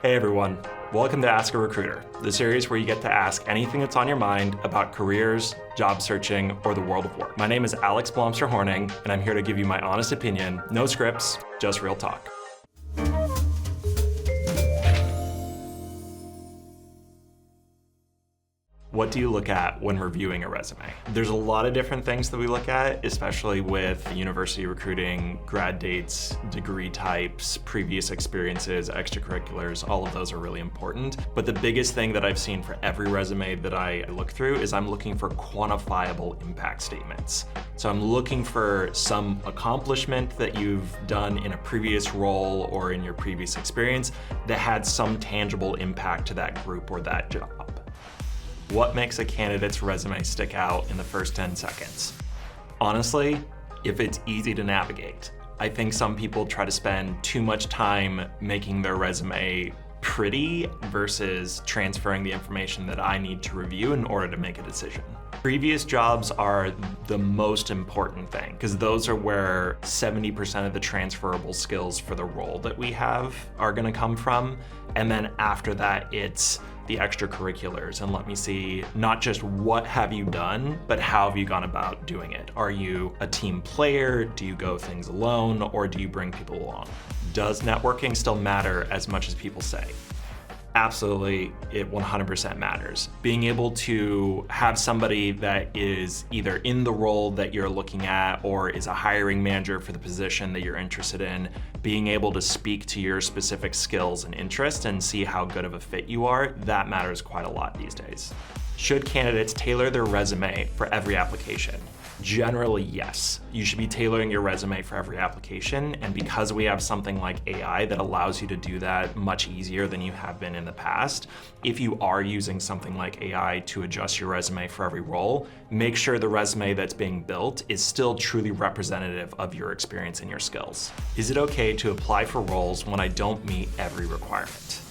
Hey everyone, welcome to Ask a Recruiter, the series where you get to ask anything that's on your mind about careers, job searching, or the world of work. My name is Alex Blomster-Horning, and I'm here to give you my honest opinion, no scripts, just real talk. What do you look at when reviewing a resume? There's a lot of different things that we look at, especially with university recruiting, grad dates, degree types, previous experiences, extracurriculars, all of those are really important. But the biggest thing that I've seen for every resume that I look through is I'm looking for quantifiable impact statements. So I'm looking for some accomplishment that you've done in a previous role or in your previous experience that had some tangible impact to that group or that job. What makes a candidate's resume stick out in the first 10 seconds? Honestly, if it's easy to navigate. I think some people try to spend too much time making their resume pretty versus transferring the information that I need to review in order to make a decision. Previous jobs are the most important thing because those are where 70% of the transferable skills for the role that we have are going to come from. And then after that, it's the extracurriculars, and let me see not just what have you done, but how have you gone about doing it? Are you a team player? Do you go things alone, or do you bring people along? Does networking still matter as much as people say? Absolutely, it 100% matters. Being able to have somebody that is either in the role that you're looking at or is a hiring manager for the position that you're interested in, being able to speak to your specific skills and interests and see how good of a fit you are, that matters quite a lot these days. Should candidates tailor their resume for every application? Generally, yes. You should be tailoring your resume for every application, and because we have something like AI that allows you to do that much easier than you have been in the past, if you are using something like AI to adjust your resume for every role, make sure the resume that's being built is still truly representative of your experience and your skills. Is it okay to apply for roles when I don't meet every requirement?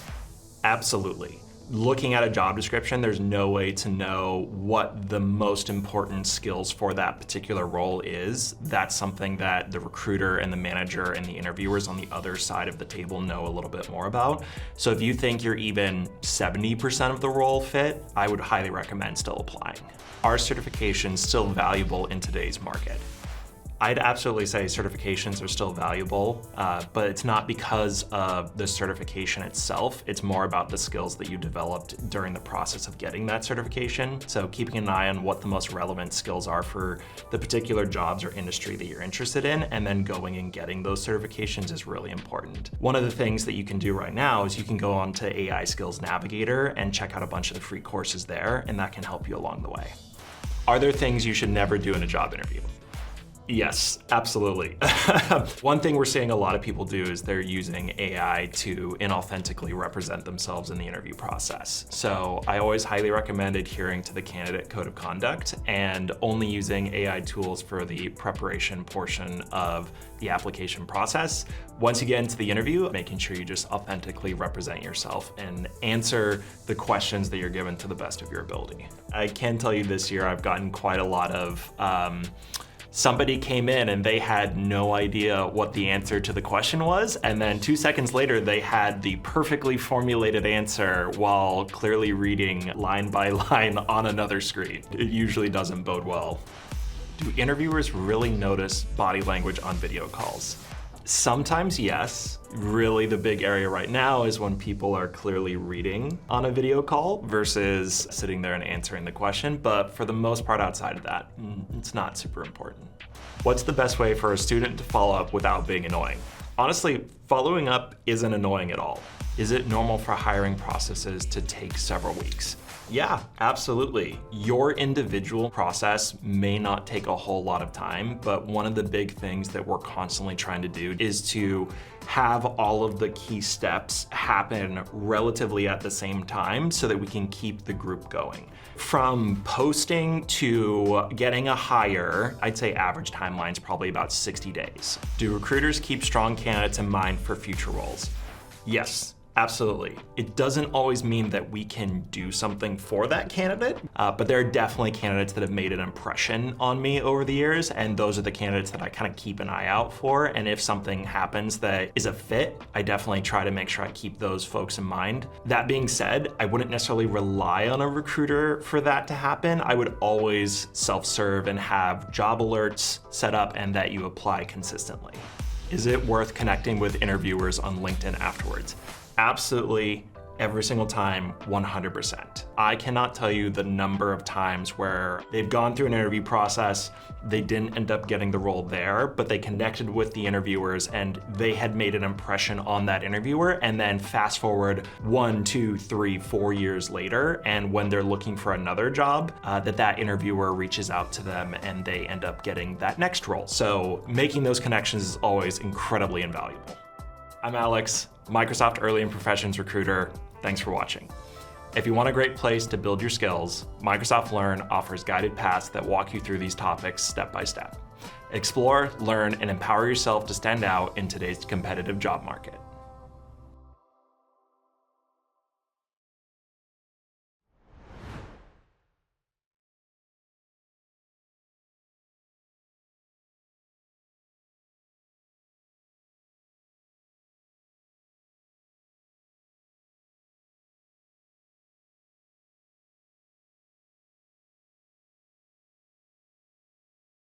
Absolutely. Looking at a job description, there's no way to know what the most important skills for that particular role is. That's something that the recruiter and the manager and the interviewers on the other side of the table know a little bit more about. So if you think you're even 70% of the role fit, I would highly recommend still applying. Are certifications still valuable in today's market? I'd absolutely say certifications are still valuable, but it's not because of the certification itself. It's more about the skills that you developed during the process of getting that certification. So keeping an eye on what the most relevant skills are for the particular jobs or industry that you're interested in, and then going and getting those certifications is really important. One of the things that you can do right now is you can go on to AI Skills Navigator and check out a bunch of the free courses there, and that can help you along the way. Are there things you should never do in a job interview? Yes, absolutely. One thing we're seeing a lot of people do is they're using AI to inauthentically represent themselves in the interview process. So I always highly recommend adhering to the candidate code of conduct and only using AI tools for the preparation portion of the application process. Once you get into the interview, making sure you just authentically represent yourself and answer the questions that you're given to the best of your ability. I can tell you this year I've gotten quite a lot of somebody came in and they had no idea what the answer to the question was, and then 2 seconds later they had the perfectly formulated answer while clearly reading line by line on another screen. It usually doesn't bode well. Do interviewers really notice body language on video calls? Sometimes yes. Really the big area right now is when people are clearly reading on a video call versus sitting there and answering the question, but for the most part outside of that, it's not super important. What's the best way for a student to follow up without being annoying? Honestly, following up isn't annoying at all. Is it normal for hiring processes to take several weeks? Yeah, absolutely. Your individual process may not take a whole lot of time, but one of the big things that we're constantly trying to do is to have all of the key steps happen relatively at the same time so that we can keep the group going. From posting to getting a hire, I'd say average timeline's probably about 60 days. Do recruiters keep strong candidates in mind for future roles? Yes. Absolutely. It doesn't always mean that we can do something for that candidate, but there are definitely candidates that have made an impression on me over the years, and those are the candidates that I kind of keep an eye out for. And if something happens that is a fit, I definitely try to make sure I keep those folks in mind. That being said, I wouldn't necessarily rely on a recruiter for that to happen. I would always self-serve and have job alerts set up and that you apply consistently. Is it worth connecting with interviewers on LinkedIn afterwards? Absolutely, every single time, 100%. I cannot tell you the number of times where they've gone through an interview process, they didn't end up getting the role there, but they connected with the interviewers and they had made an impression on that interviewer, and then fast forward 1, 2, 3, 4 years later, and when they're looking for another job, that interviewer reaches out to them and they end up getting that next role. So making those connections is always incredibly invaluable. I'm Alex, Microsoft Early in Professions recruiter. Thanks for watching. If you want a great place to build your skills, Microsoft Learn offers guided paths that walk you through these topics step by step. Explore, learn, and empower yourself to stand out in today's competitive job market.